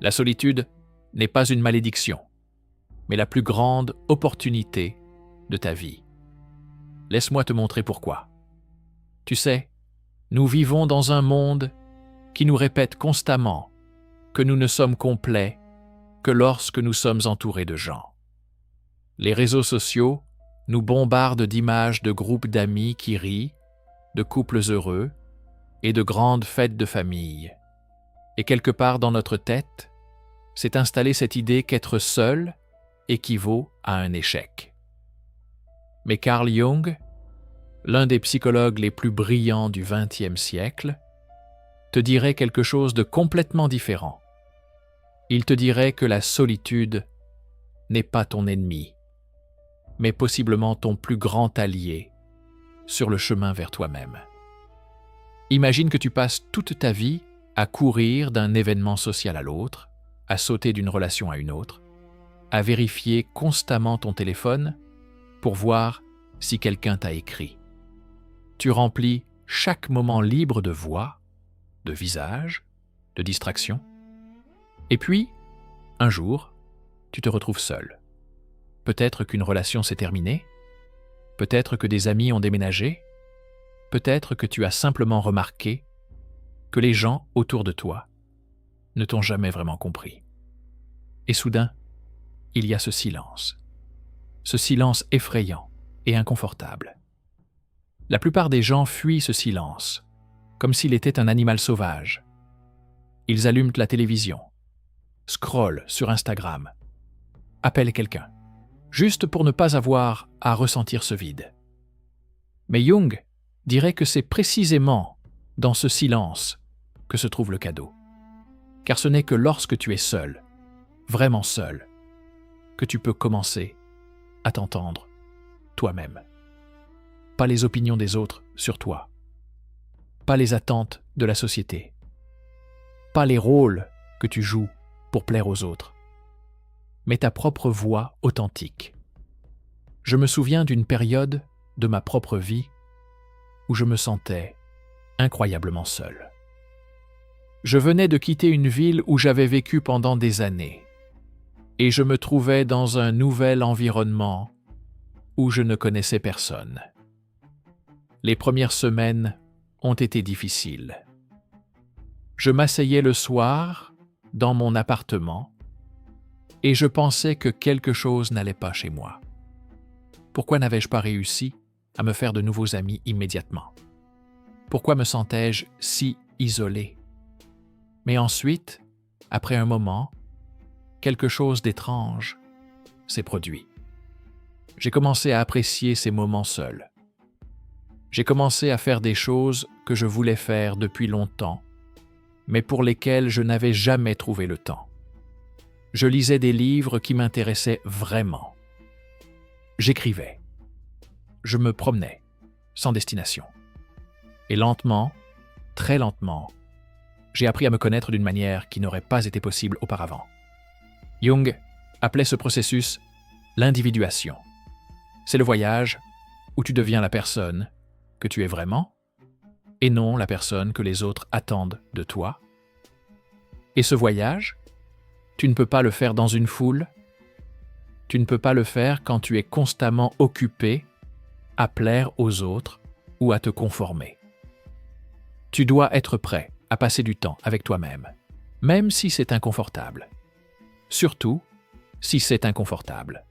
La solitude n'est pas une malédiction, mais la plus grande opportunité de ta vie. Laisse-moi te montrer pourquoi. Tu sais, nous vivons dans un monde qui nous répète constamment que nous ne sommes complets que lorsque nous sommes entourés de gens. Les réseaux sociaux nous bombardent d'images de groupes d'amis qui rient, de couples heureux et de grandes fêtes de famille. Et quelque part dans notre tête, s'est installée cette idée qu'être seul équivaut à un échec. Mais Carl Jung, l'un des psychologues les plus brillants du XXe siècle, te dirait quelque chose de complètement différent. Il te dirait que la solitude n'est pas ton ennemi, mais possiblement ton plus grand allié sur le chemin vers toi-même. Imagine que tu passes toute ta vie à courir d'un événement social à l'autre, à sauter d'une relation à une autre, à vérifier constamment ton téléphone pour voir si quelqu'un t'a écrit. Tu remplis chaque moment libre de voix, de visage, de distraction. Et puis, un jour, tu te retrouves seul. Peut-être qu'une relation s'est terminée, peut-être que des amis ont déménagé, peut-être que tu as simplement remarqué que les gens autour de toi ne t'ont jamais vraiment compris. Et soudain, il y a ce silence effrayant et inconfortable. La plupart des gens fuient ce silence, comme s'il était un animal sauvage. Ils allument la télévision, scrollent sur Instagram, appellent quelqu'un, juste pour ne pas avoir à ressentir ce vide. Mais Jung dirait que c'est précisément dans ce silence que se trouve le cadeau. Car ce n'est que lorsque tu es seul, vraiment seul, que tu peux commencer à t'entendre toi-même. Pas les opinions des autres sur toi, pas les attentes de la société, pas les rôles que tu joues pour plaire aux autres, mais ta propre voix authentique. Je me souviens d'une période de ma propre vie où je me sentais incroyablement seul. Je venais de quitter une ville où j'avais vécu pendant des années, et je me trouvais dans un nouvel environnement où je ne connaissais personne. Les premières semaines ont été difficiles. Je m'asseyais le soir dans mon appartement et je pensais que quelque chose n'allait pas chez moi. Pourquoi n'avais-je pas réussi à me faire de nouveaux amis immédiatement? Pourquoi me sentais-je si isolé? Mais ensuite, après un moment, quelque chose d'étrange s'est produit. J'ai commencé à apprécier ces moments seuls. J'ai commencé à faire des choses que je voulais faire depuis longtemps, mais pour lesquelles je n'avais jamais trouvé le temps. Je lisais des livres qui m'intéressaient vraiment. J'écrivais. Je me promenais, sans destination. Et lentement, très lentement, j'ai appris à me connaître d'une manière qui n'aurait pas été possible auparavant. Jung appelait ce processus l'individuation. C'est le voyage où tu deviens la personne que tu es vraiment, et non la personne que les autres attendent de toi. Et ce voyage, tu ne peux pas le faire dans une foule, tu ne peux pas le faire quand tu es constamment occupé à plaire aux autres ou à te conformer. Tu dois être prêt à passer du temps avec toi-même, même si c'est inconfortable. Surtout si c'est inconfortable.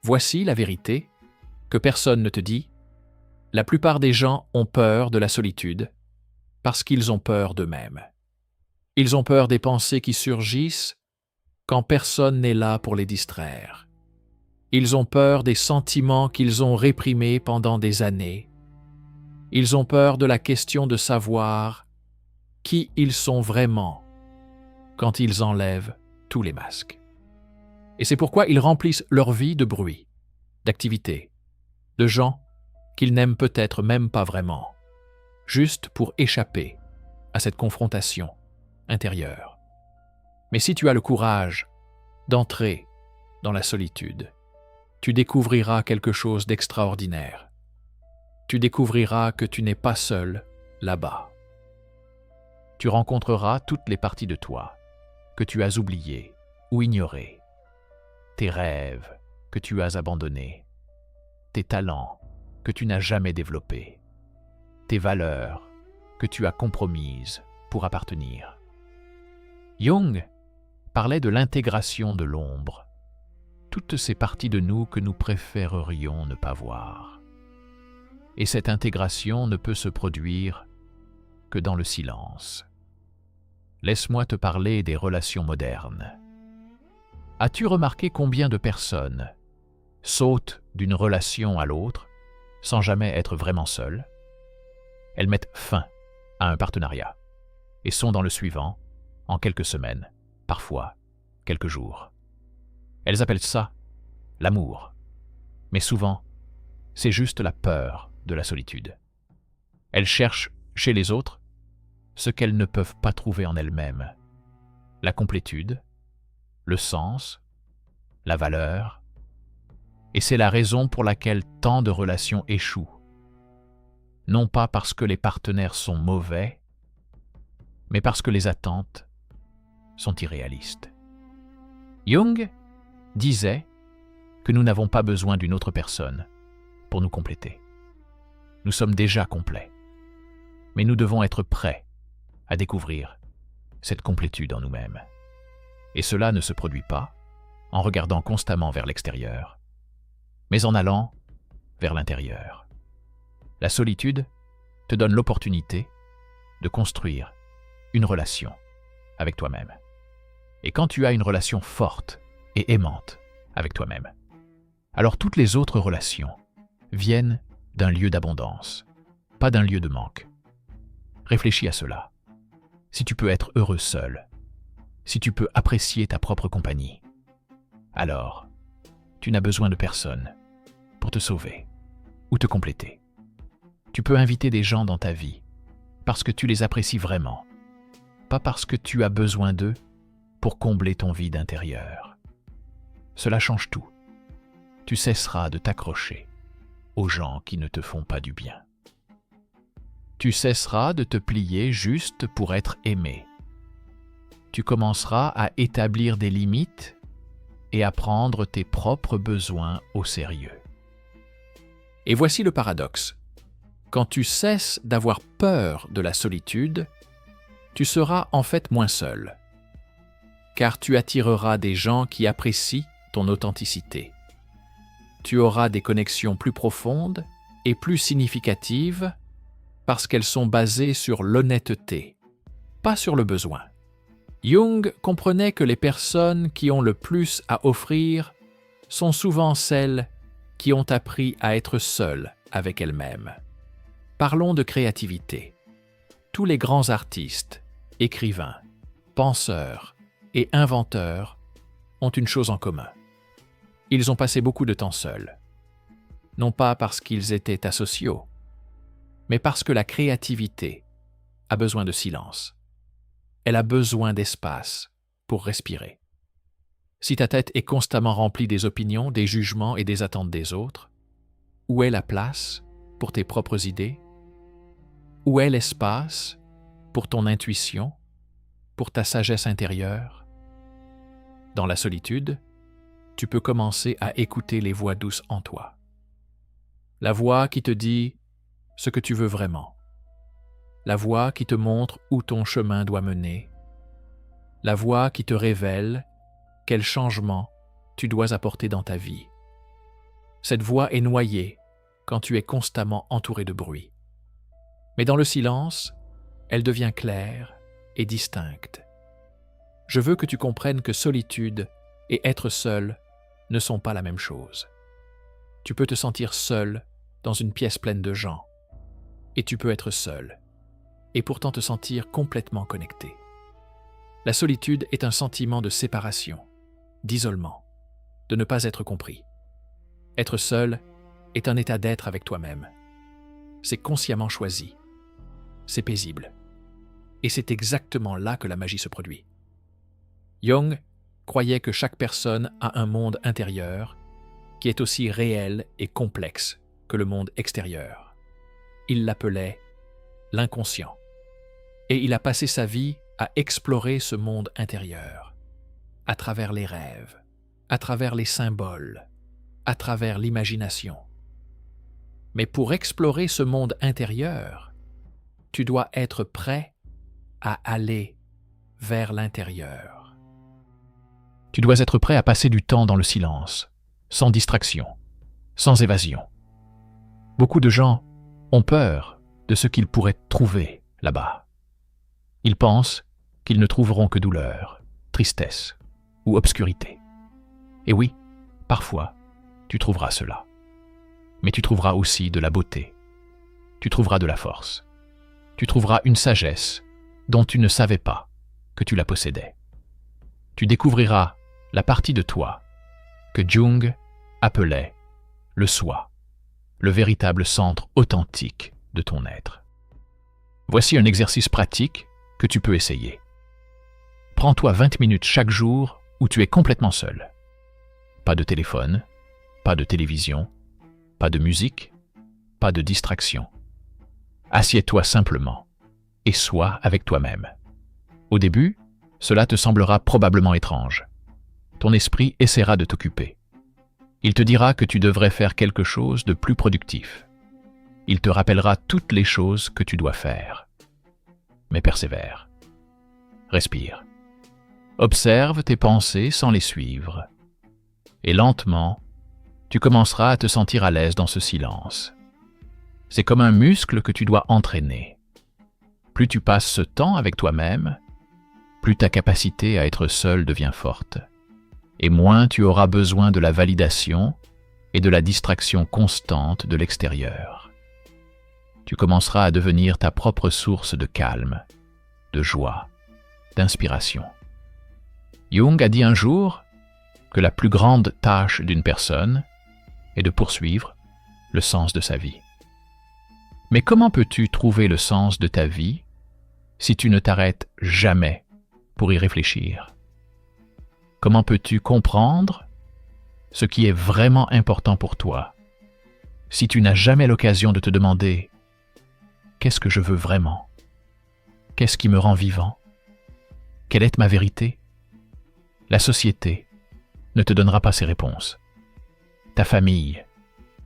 Voici la vérité que personne ne te dit. La plupart des gens ont peur de la solitude parce qu'ils ont peur d'eux-mêmes. Ils ont peur des pensées qui surgissent quand personne n'est là pour les distraire. Ils ont peur des sentiments qu'ils ont réprimés pendant des années. Ils ont peur de la question de savoir qui ils sont vraiment quand ils enlèvent tous les masques. Et c'est pourquoi ils remplissent leur vie de bruit, d'activités, de gens qu'ils n'aiment peut-être même pas vraiment, juste pour échapper à cette confrontation intérieure. Mais si tu as le courage d'entrer dans la solitude, tu découvriras quelque chose d'extraordinaire. Tu découvriras que tu n'es pas seul là-bas. Tu rencontreras toutes les parties de toi, que tu as oubliés ou ignorés, tes rêves que tu as abandonnés, tes talents que tu n'as jamais développés, tes valeurs que tu as compromises pour appartenir. Jung parlait de l'intégration de l'ombre, toutes ces parties de nous que nous préférerions ne pas voir. Et cette intégration ne peut se produire que dans le silence. Laisse-moi te parler des relations modernes. As-tu remarqué combien de personnes sautent d'une relation à l'autre sans jamais être vraiment seules? Elles mettent fin à un partenariat et sont dans le suivant en quelques semaines, parfois quelques jours. Elles appellent ça l'amour, mais souvent, c'est juste la peur de la solitude. Elles cherchent chez les autres ce qu'elles ne peuvent pas trouver en elles-mêmes: la complétude, le sens, la valeur, et c'est la raison pour laquelle tant de relations échouent. Non pas parce que les partenaires sont mauvais, mais parce que les attentes sont irréalistes. Jung disait que nous n'avons pas besoin d'une autre personne pour nous compléter. Nous sommes déjà complets, mais nous devons être prêts à découvrir cette complétude en nous-mêmes. Et cela ne se produit pas en regardant constamment vers l'extérieur, mais en allant vers l'intérieur. La solitude te donne l'opportunité de construire une relation avec toi-même. Et quand tu as une relation forte et aimante avec toi-même, alors toutes les autres relations viennent d'un lieu d'abondance, pas d'un lieu de manque. Réfléchis à cela. Si tu peux être heureux seul, si tu peux apprécier ta propre compagnie, alors tu n'as besoin de personne pour te sauver ou te compléter. Tu peux inviter des gens dans ta vie parce que tu les apprécies vraiment, pas parce que tu as besoin d'eux pour combler ton vide intérieur. Cela change tout. Tu cesseras de t'accrocher aux gens qui ne te font pas du bien. Tu cesseras de te plier juste pour être aimé. Tu commenceras à établir des limites et à prendre tes propres besoins au sérieux. Et voici le paradoxe. Quand tu cesses d'avoir peur de la solitude, tu seras en fait moins seul, car tu attireras des gens qui apprécient ton authenticité. Tu auras des connexions plus profondes et plus significatives parce qu'elles sont basées sur l'honnêteté, pas sur le besoin. Jung comprenait que les personnes qui ont le plus à offrir sont souvent celles qui ont appris à être seules avec elles-mêmes. Parlons de créativité. Tous les grands artistes, écrivains, penseurs et inventeurs ont une chose en commun. Ils ont passé beaucoup de temps seuls. Non pas parce qu'ils étaient asociaux, mais parce que la créativité a besoin de silence. Elle a besoin d'espace pour respirer. Si ta tête est constamment remplie des opinions, des jugements et des attentes des autres, où est la place pour tes propres idées? Où est l'espace pour ton intuition, pour ta sagesse intérieure? Dans la solitude, tu peux commencer à écouter les voix douces en toi. La voix qui te dit ce que tu veux vraiment. La voix qui te montre où ton chemin doit mener. La voix qui te révèle quel changement tu dois apporter dans ta vie. Cette voix est noyée quand tu es constamment entouré de bruit. Mais dans le silence, elle devient claire et distincte. Je veux que tu comprennes que solitude et être seul ne sont pas la même chose. Tu peux te sentir seul dans une pièce pleine de gens, et tu peux être seul, et pourtant te sentir complètement connecté. La solitude est un sentiment de séparation, d'isolement, de ne pas être compris. Être seul est un état d'être avec toi-même. C'est consciemment choisi. C'est paisible. Et c'est exactement là que la magie se produit. Jung croyait que chaque personne a un monde intérieur qui est aussi réel et complexe que le monde extérieur. Il l'appelait l'inconscient. Et il a passé sa vie à explorer ce monde intérieur, à travers les rêves, à travers les symboles, à travers l'imagination. Mais pour explorer ce monde intérieur, tu dois être prêt à aller vers l'intérieur. Tu dois être prêt à passer du temps dans le silence, sans distraction, sans évasion. Beaucoup de gens ont peur de ce qu'ils pourraient trouver là-bas. Ils pensent qu'ils ne trouveront que douleur, tristesse ou obscurité. Et oui, parfois, tu trouveras cela. Mais tu trouveras aussi de la beauté. Tu trouveras de la force. Tu trouveras une sagesse dont tu ne savais pas que tu la possédais. Tu découvriras la partie de toi que Jung appelait le soi, le véritable centre authentique de ton être. Voici un exercice pratique que tu peux essayer. Prends-toi 20 minutes chaque jour où tu es complètement seul. Pas de téléphone, pas de télévision, pas de musique, pas de distraction. Assieds-toi simplement et sois avec toi-même. Au début, cela te semblera probablement étrange. Ton esprit essaiera de t'occuper. Il te dira que tu devrais faire quelque chose de plus productif. Il te rappellera toutes les choses que tu dois faire. Mais persévère. Respire. Observe tes pensées sans les suivre. Et lentement, tu commenceras à te sentir à l'aise dans ce silence. C'est comme un muscle que tu dois entraîner. Plus tu passes ce temps avec toi-même, plus ta capacité à être seul devient forte, et moins tu auras besoin de la validation et de la distraction constante de l'extérieur. Tu commenceras à devenir ta propre source de calme, de joie, d'inspiration. Jung a dit un jour que la plus grande tâche d'une personne est de poursuivre le sens de sa vie. Mais comment peux-tu trouver le sens de ta vie si tu ne t'arrêtes jamais pour y réfléchir? Comment peux-tu comprendre ce qui est vraiment important pour toi si tu n'as jamais l'occasion de te demander « Qu'est-ce que je veux vraiment? Qu'est-ce qui me rend vivant? Quelle est ma vérité ?» La société ne te donnera pas ces réponses. Ta famille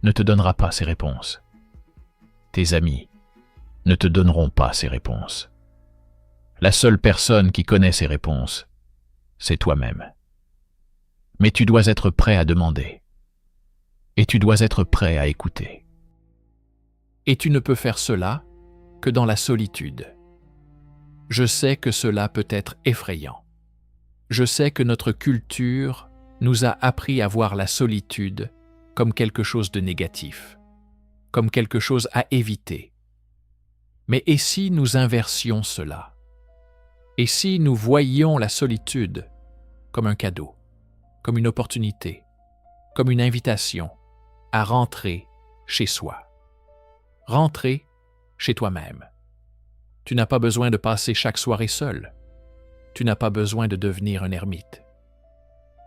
ne te donnera pas ces réponses. Tes amis ne te donneront pas ces réponses. La seule personne qui connaît ces réponses, c'est toi-même. Mais tu dois être prêt à demander. Et tu dois être prêt à écouter. Et tu ne peux faire cela que dans la solitude. Je sais que cela peut être effrayant. Je sais que notre culture nous a appris à voir la solitude comme quelque chose de négatif, comme quelque chose à éviter. Mais et si nous inversions cela? Et si nous voyions la solitude comme un cadeau, comme une opportunité, comme une invitation à rentrer chez soi? Rentrer chez toi-même. Tu n'as pas besoin de passer chaque soirée seul. Tu n'as pas besoin de devenir un ermite.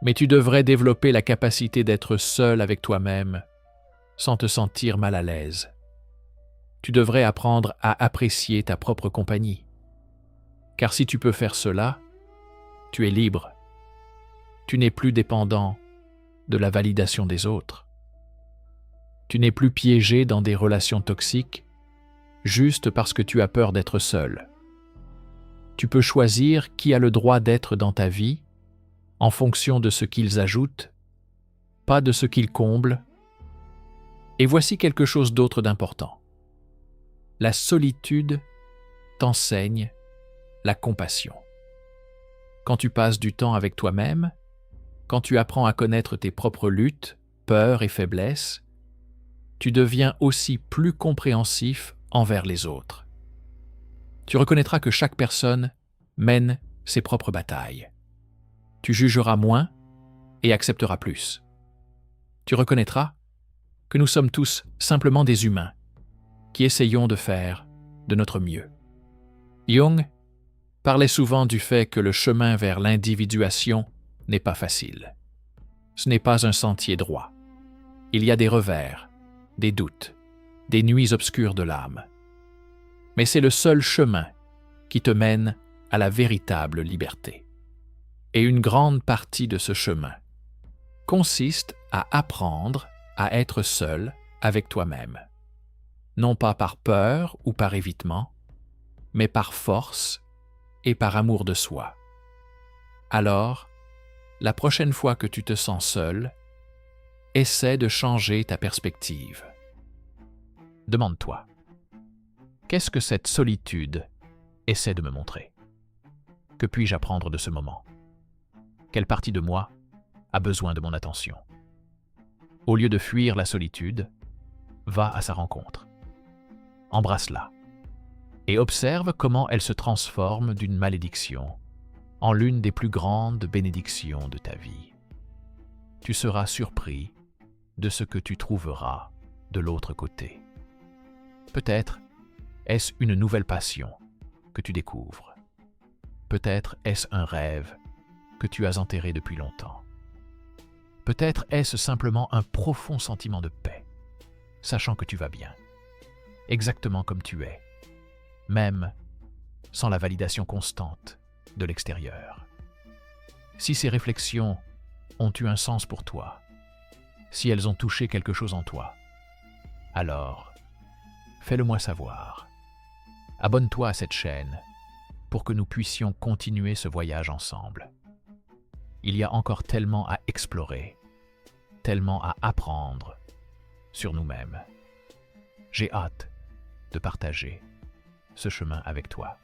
Mais tu devrais développer la capacité d'être seul avec toi-même sans te sentir mal à l'aise. Tu devrais apprendre à apprécier ta propre compagnie. Car si tu peux faire cela, tu es libre. Tu n'es plus dépendant de la validation des autres. Tu n'es plus piégé dans des relations toxiques juste parce que tu as peur d'être seul. Tu peux choisir qui a le droit d'être dans ta vie en fonction de ce qu'ils ajoutent, pas de ce qu'ils comblent. Et voici quelque chose d'autre d'important. La solitude t'enseigne la compassion. Quand tu passes du temps avec toi-même, quand tu apprends à connaître tes propres luttes, peurs et faiblesses, tu deviens aussi plus compréhensif envers les autres. Tu reconnaîtras que chaque personne mène ses propres batailles. Tu jugeras moins et accepteras plus. Tu reconnaîtras que nous sommes tous simplement des humains qui essayons de faire de notre mieux. Jung parlait souvent du fait que le chemin vers l'individuation n'est pas facile. Ce n'est pas un sentier droit. Il y a des revers, des doutes, des nuits obscures de l'âme. Mais c'est le seul chemin qui te mène à la véritable liberté. Et une grande partie de ce chemin consiste à apprendre à être seul avec toi-même, non pas par peur ou par évitement, mais par force et par amour de soi. Alors, la prochaine fois que tu te sens seul, essaie de changer ta perspective. Demande-toi, qu'est-ce que cette solitude essaie de me montrer? Que puis-je apprendre de ce moment? Quelle partie de moi a besoin de mon attention? Au lieu de fuir la solitude, va à sa rencontre. Embrasse-la et observe comment elle se transforme d'une malédiction en l'une des plus grandes bénédictions de ta vie. Tu seras surpris de ce que tu trouveras de l'autre côté. Peut-être est-ce une nouvelle passion que tu découvres. Peut-être est-ce un rêve que tu as enterré depuis longtemps. Peut-être est-ce simplement un profond sentiment de paix, sachant que tu vas bien, exactement comme tu es, même sans la validation constante de l'extérieur. Si ces réflexions ont eu un sens pour toi, si elles ont touché quelque chose en toi, alors fais-le-moi savoir. Abonne-toi à cette chaîne pour que nous puissions continuer ce voyage ensemble. Il y a encore tellement à explorer, tellement à apprendre sur nous-mêmes. J'ai hâte de partager ce chemin avec toi.